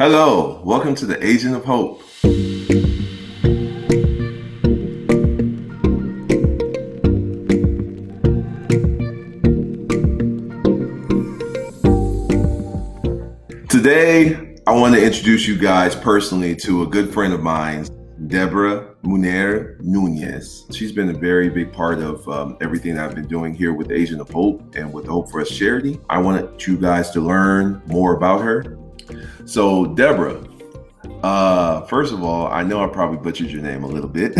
Hello, welcome to the Agent of Hope. Today, I want to introduce you guys personally to a good friend of mine, Débora Menieur Núñez. She's been a very big part of everything I've been doing here with Agent of Hope and with the Hope for Us charity. I wanted you guys to learn more about her. So, Débora, first of all, I know I probably butchered your name a little bit.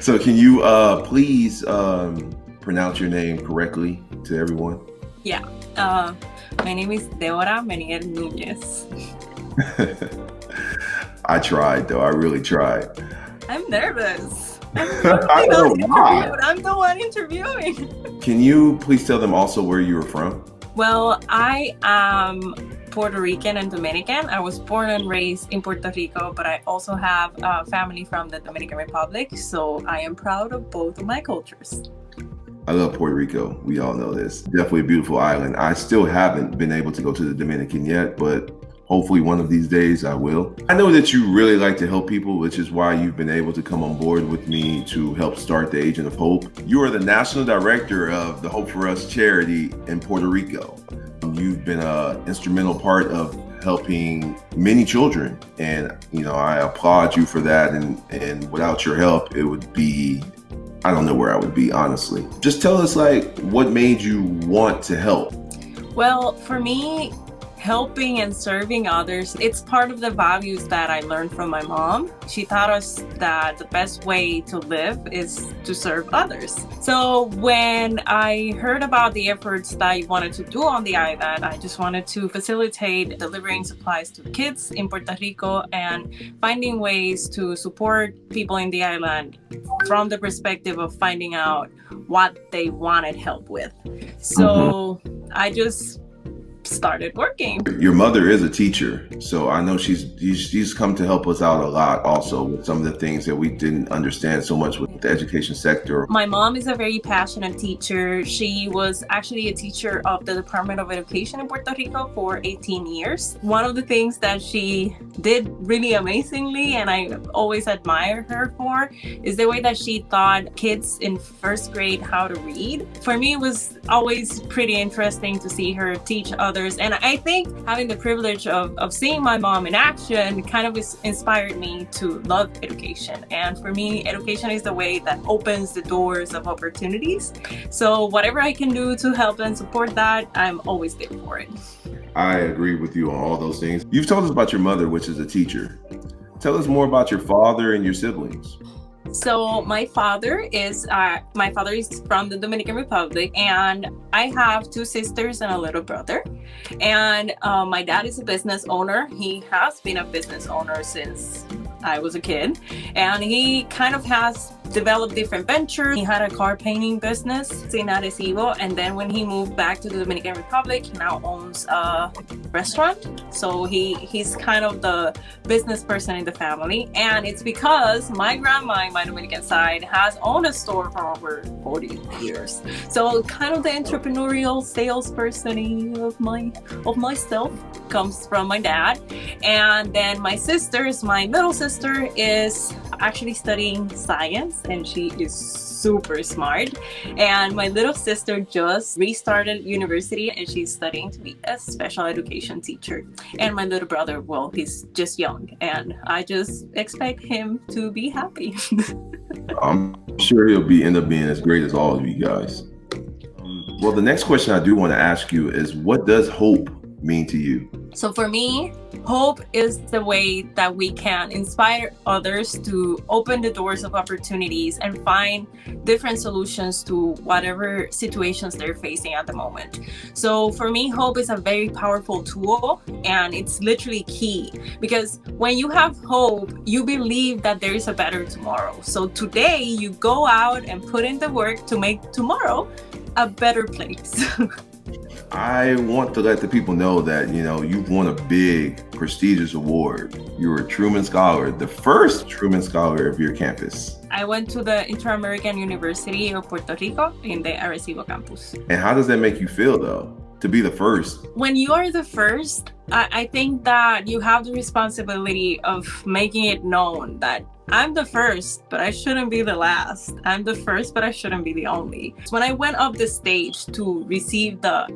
So can you please pronounce your name correctly to everyone? Yeah. My name is Débora Menieur Núñez. I tried, though. I really tried. I'm nervous. I don't know why. I'm the one interviewing. Can you please tell them also where you were from? Well, I am Puerto Rican and Dominican. I was born and raised in Puerto Rico, but I also have a family from the Dominican Republic, so I am proud of both of my cultures. I love Puerto Rico. We all know this. Definitely a beautiful island. I still haven't been able to go to the Dominican yet, but hopefully one of these days I will. I know that you really like to help people, which is why you've been able to come on board with me to help start the Agent of Hope. You are the National Director of the Hope for Us charity in Puerto Rico. You've been an instrumental part of helping many children, and I applaud you for that. And without your help, it would be, I don't know where I would be, honestly. Just tell us, what made you want to help? Well, for me, helping and serving others, it's part of the values that I learned from my mom. She taught us that the best way to live is to serve others. So when I heard about the efforts that I wanted to do on the island, I just wanted to facilitate delivering supplies to kids in Puerto Rico and finding ways to support people in the island from the perspective of finding out what they wanted help with. So I just started working. Your mother is a teacher, so I know she's come to help us out a lot also with some of the things that we didn't understand so much with the education sector. My mom is a very passionate teacher. She was actually a teacher of the Department of Education in Puerto Rico for 18 years. One of the things that she did really amazingly, and I always admire her for, is the way that she taught kids in first grade how to read. For me, it was always pretty interesting to see her teach others. And I think having the privilege of seeing my mom in action kind of inspired me to love education. And for me, education is the way that opens the doors of opportunities. So whatever I can do to help and support that, I'm always there for it. I agree with you on all those things. You've told us about your mother, which is a teacher. Tell us more about your father and your siblings. So my father is from the Dominican Republic, and I have two sisters and a little brother. And my dad is a business owner. He has been a business owner since I was a kid, and he kind of has developed different ventures. He had a car painting business in Arecibo, and then when he moved back to the Dominican Republic, he now owns a restaurant. So he's kind of the business person in the family, and it's because my grandma in my Dominican side has owned a store for over 40 years. So kind of the entrepreneurial salesperson of myself comes from my dad. And then my middle sister is actually studying science, and she is super smart. And my little sister just restarted university, and she's studying to be a special education teacher. And my little brother, well, he's just young, and I just expect him to be happy. I'm sure he'll end up being as great as all of you guys. Well, the next question I do want to ask you is, what does hope mean to you? So for me, hope is the way that we can inspire others to open the doors of opportunities and find different solutions to whatever situations they're facing at the moment. So for me, hope is a very powerful tool, and it's literally key, because when you have hope, you believe that there is a better tomorrow. So today you go out and put in the work to make tomorrow a better place. I want to let the people know that, you've won a big, prestigious award. You were a Truman Scholar, the first Truman Scholar of your campus. I went to the Inter-American University of Puerto Rico in the Arecibo campus. And how does that make you feel, though? to be the first. When you are the first, I think that you have the responsibility of making it known that I'm the first, but I shouldn't be the last. I'm the first, but I shouldn't be the only. When I went up the stage to receive the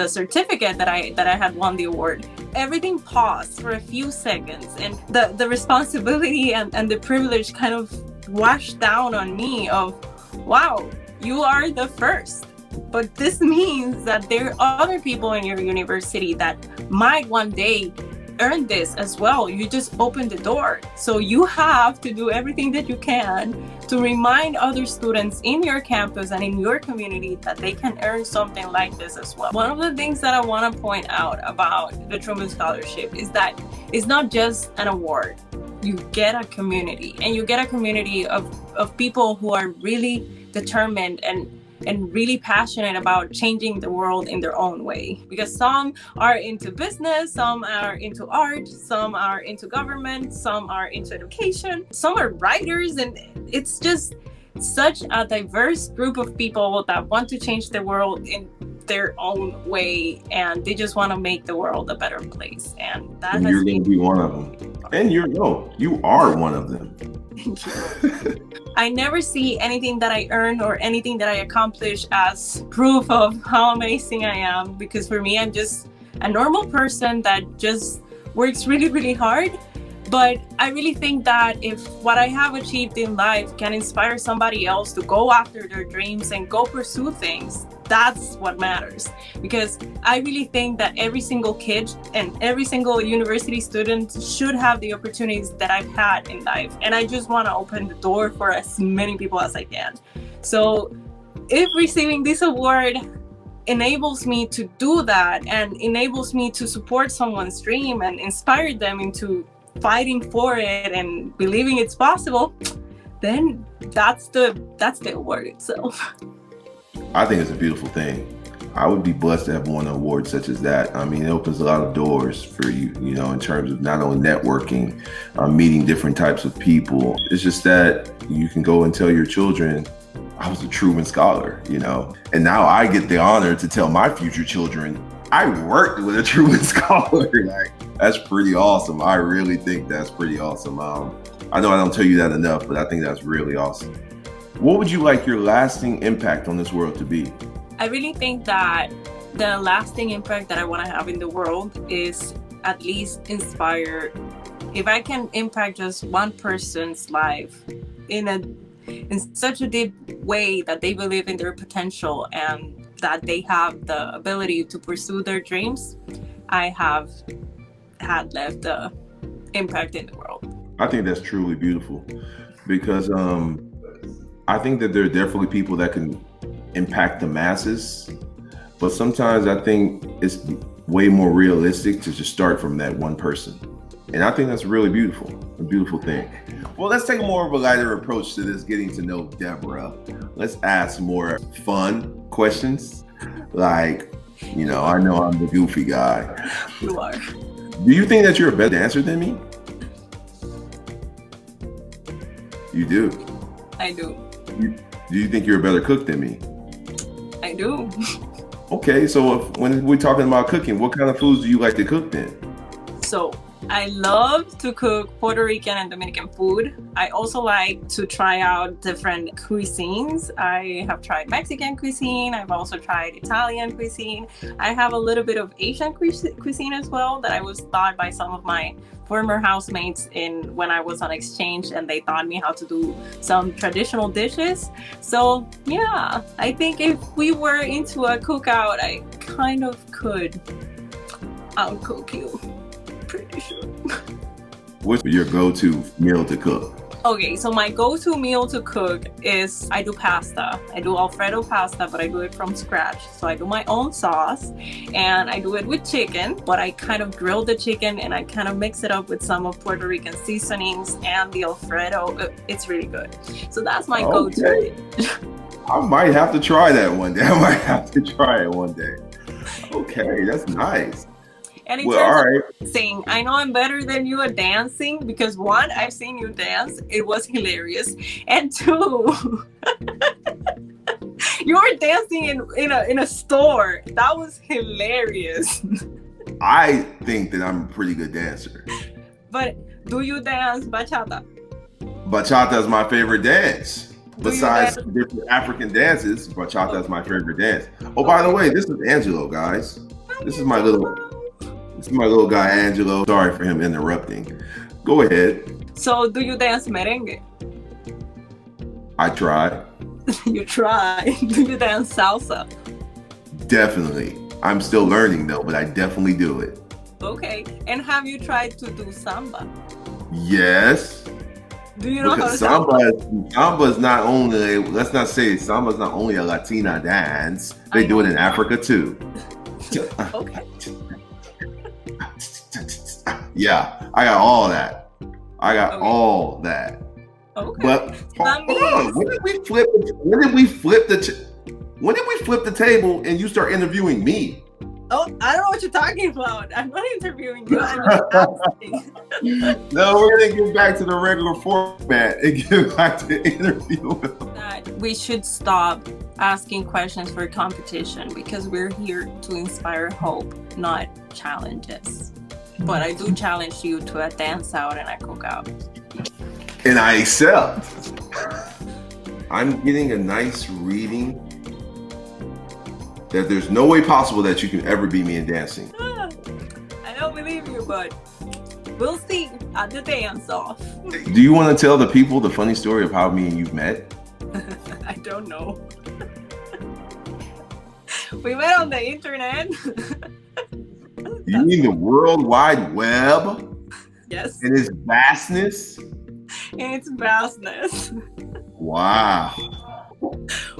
certificate that I had won the award, everything paused for a few seconds, and the responsibility and the privilege kind of washed down on me of, wow, you are the first. But this means that there are other people in your university that might one day earn this as well. You just opened the door. So you have to do everything that you can to remind other students in your campus and in your community that they can earn something like this as well. One of the things that I want to point out about the Truman Scholarship is that it's not just an award. You get a community, and you get a community of people who are really determined and really passionate about changing the world in their own way. Because some are into business, some are into art, some are into government, some are into education, some are writers, and it's just such a diverse group of people that want to change the world in their own way, and they just want to make the world a better place. And that you're going to be one of them. And you are one of them. Thank you. I never see anything that I earn or anything that I accomplish as proof of how amazing I am, because for me, I'm just a normal person that just works really, really hard. But I really think that if what I have achieved in life can inspire somebody else to go after their dreams and go pursue things, that's what matters. Because I really think that every single kid and every single university student should have the opportunities that I've had in life. And I just want to open the door for as many people as I can. So if receiving this award enables me to do that and enables me to support someone's dream and inspire them into fighting for it and believing it's possible, then that's the award itself. I think it's a beautiful thing. I would be blessed to have won an award such as that. I mean, it opens a lot of doors for you, in terms of not only networking, meeting different types of people. It's just that you can go and tell your children, I was a Truman Scholar, and now I get the honor to tell my future children, I worked with a Truman Scholar. Like, that's pretty awesome. I really think that's pretty awesome. I know I don't tell you that enough, but I think that's really awesome. What would you like your lasting impact on this world to be? I really think that the lasting impact that I want to have in the world is at least inspire. If I can impact just one person's life in such a deep way that they believe in their potential and that they have the ability to pursue their dreams, I have had left the impact in the world. I think that's truly beautiful, because I think that there are definitely people that can impact the masses, but sometimes I think it's way more realistic to just start from that one person. And I think that's really beautiful, a beautiful thing. Well, let's take more of a lighter approach to this, getting to know Débora. Let's ask more fun questions. Like, I know I'm the goofy guy. You are. Do you think that you're a better dancer than me? You do? I do. Do you think you're a better cook than me? I do. Okay, so when we're talking about cooking, what kind of foods do you like to cook then? So I love to cook Puerto Rican and Dominican food. I also like to try out different cuisines. I have tried Mexican cuisine. I've also tried Italian cuisine. I have a little bit of Asian cuisine as well that I was taught by some of my former housemates when I was on exchange, and they taught me how to do some traditional dishes. So yeah, I think if we were into a cookout, I kind of could outcook you. Pretty sure. What's your go-to meal to cook? Okay, so my go-to meal to cook is I do pasta. I do Alfredo pasta, but I do it from scratch. So I do my own sauce, and I do it with chicken, but I kind of grill the chicken and I kind of mix it up with some of Puerto Rican seasonings and the Alfredo. It's really good. So that's my go-to. I might have to try that one day. Okay, that's nice. And in terms of dancing, I know I'm better than you at dancing because one, I've seen you dance. It was hilarious. And two, You were dancing in a store. That was hilarious. I think that I'm a pretty good dancer. But do you dance bachata? Bachata is my favorite dance. Do you Besides dance- different African dances, bachata is my favorite dance. Oh, by the way, this is Angelo, guys. This is my little guy, Angelo. Sorry for him interrupting. Go ahead. So do you dance merengue? I tried. You try. Do you dance salsa? Definitely. I'm still learning though, but I definitely do it. Okay. And have you tried to do samba? Yes. Do you know how to Because samba? samba is not only, let's not say samba is not only a Latina dance. They I do it know. in Africa too. Okay. Yeah, I got all that. I got Okay. all that. Okay. But That hold on. means- When did we flip the table and you start interviewing me? Oh, I don't know what you're talking about. I'm not interviewing you. I'm just asking. No, we're gonna get back to the regular format and get back to interviewing. That we should stop asking questions for competition because we're here to inspire hope, not challenges. But I do challenge you to a dance out and a cookout. And I accept. I'm getting a nice reading that there's no way possible that you can ever beat me in dancing. I don't believe you, but we'll see at the dance off. Do you want to tell the people the funny story of how me and you met? I don't know. We met on the internet. You mean the World Wide Web Yes, and its vastness? and its vastness. Wow.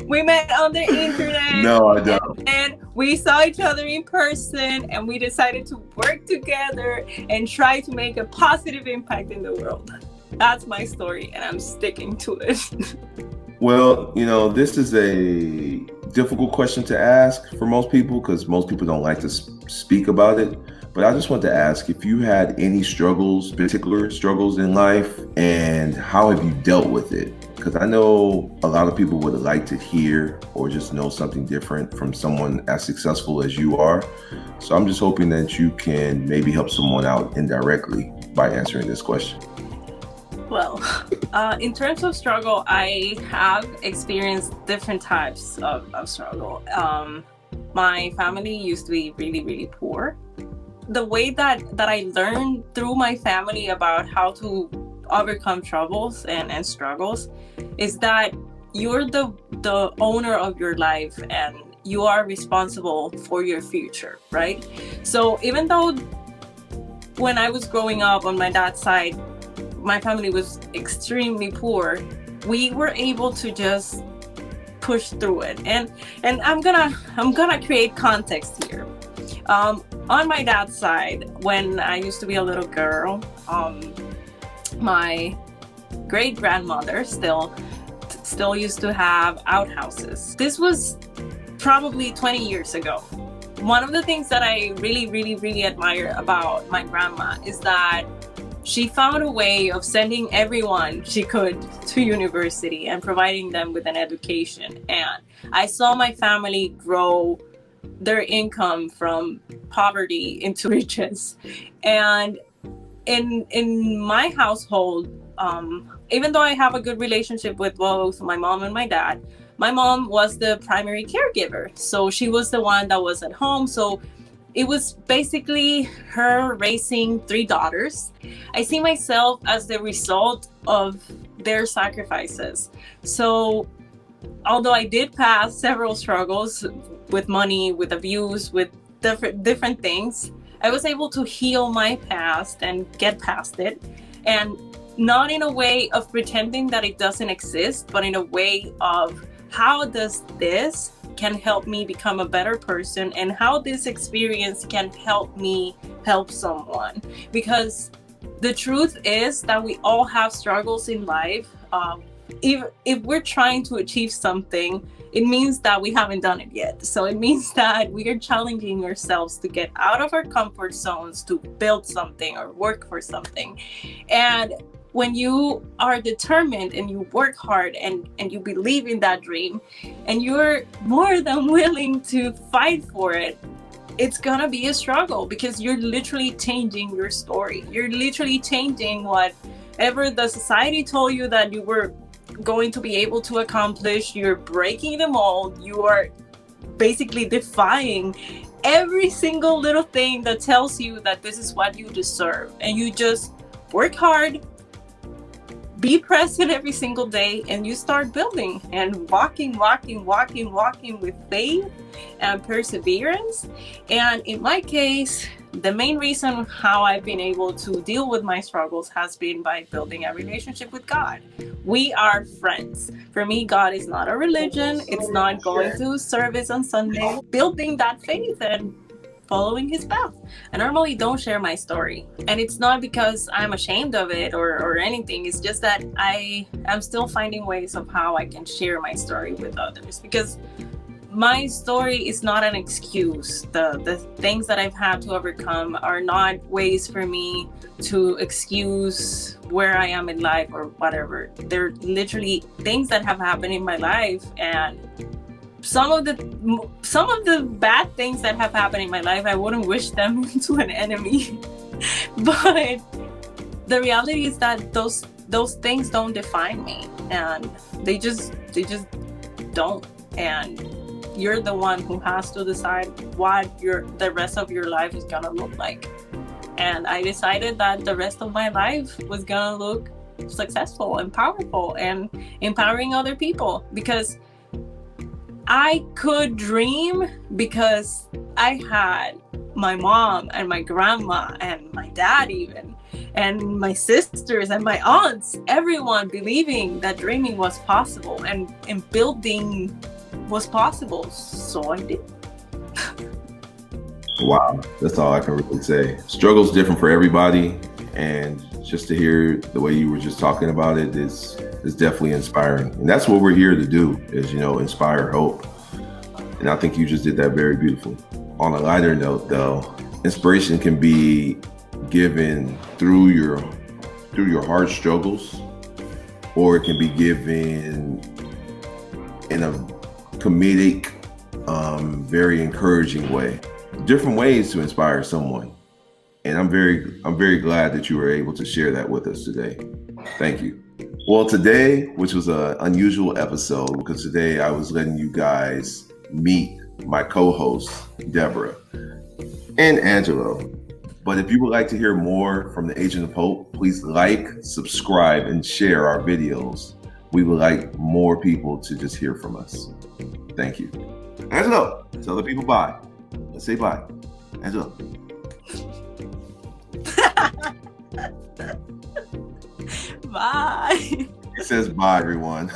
We met on the internet. No, I don't. And we saw each other in person and we decided to work together and try to make a positive impact in the world. That's my story and I'm sticking to it. Well, this is a difficult question to ask for most people because most people don't like to speak about it. But I just want to ask if you had any particular struggles in life, and how have you dealt with it? Because I know a lot of people would like to hear or just know something different from someone as successful as you are. So I'm just hoping that you can maybe help someone out indirectly by answering this question. Well, in terms of struggle, I have experienced different types of struggle. My family used to be really, really poor. The way that I learned through my family about how to overcome troubles and struggles is that you're the owner of your life and you are responsible for your future, right? So even though when I was growing up on my dad's side, my family was extremely poor, we were able to just push through it. And I'm gonna create context here. On my dad's side, when I used to be a little girl, my great grandmother still used to have outhouses. This was probably 20 years ago. One of the things that I really, really, really admire about my grandma is that she found a way of sending everyone she could to university and providing them with an education. And I saw my family grow their income from poverty into riches. And in my household, even though I have a good relationship with both my mom and my dad, my mom was the primary caregiver. So she was the one that was at home. So it was basically her raising 3 daughters. I see myself as the result of their sacrifices. So although I did pass several struggles with money, with abuse, with different things, I was able to heal my past and get past it. And not in a way of pretending that it doesn't exist, but in a way of how does this can help me become a better person, and how this experience can help me help someone. Because the truth is that we all have struggles in life. If we're trying to achieve something, it means that we haven't done it yet. So it means that we are challenging ourselves to get out of our comfort zones, to build something or work for something. And when you are determined and you work hard and you believe in that dream and you're more than willing to fight for it, it's gonna be a struggle because you're literally changing your story. You're literally changing whatever the society told you that you were going to be able to accomplish. You're breaking the mold. You are basically defying every single little thing that tells you that this is what you deserve. And you just work hard, be present every single day, and you start building and walking with faith and perseverance. And in my case, the main reason how I've been able to deal with my struggles has been by building a relationship with God. We are friends. For me, God is not a religion. It's not going to service on Sunday. Building that faith and following his path. I normally don't share my story, and it's not because I'm ashamed of it or anything. It's just that I am still finding ways of how I can share my story with others, because my story is not an excuse. The things that I've had to overcome are not ways for me to excuse where I am in life or whatever. They're literally things that have happened in my life, and some of the bad things that have happened in my life, I wouldn't wish them to an enemy. But the reality is that those things don't define me, and they just don't. And you're the one who has to decide what the rest of your life is gonna look like. And I decided that the rest of my life was gonna look successful and powerful and empowering other people, because I could dream because I had my mom and my grandma and my dad even, and my sisters and my aunts, everyone believing that dreaming was possible and building was possible. So I did. Wow, that's all I can really say. Struggle's different for everybody, and just to hear the way you were just talking about it is definitely inspiring. And that's what we're here to do, is, inspire hope. And I think you just did that very beautifully. On a lighter note though, inspiration can be given through your hard struggles, or it can be given in a comedic, very encouraging way. Different ways to inspire someone. And I'm very glad that you were able to share that with us today. Thank you. Well, today, which was an unusual episode, because today I was letting you guys meet my co-hosts, Débora and Angelo. But if you would like to hear more from the Agent of Hope, please like, subscribe, and share our videos. We would like more people to just hear from us. Thank you. Angelo, tell the people bye. Let's say bye. Angelo. Bye. It says bye, everyone.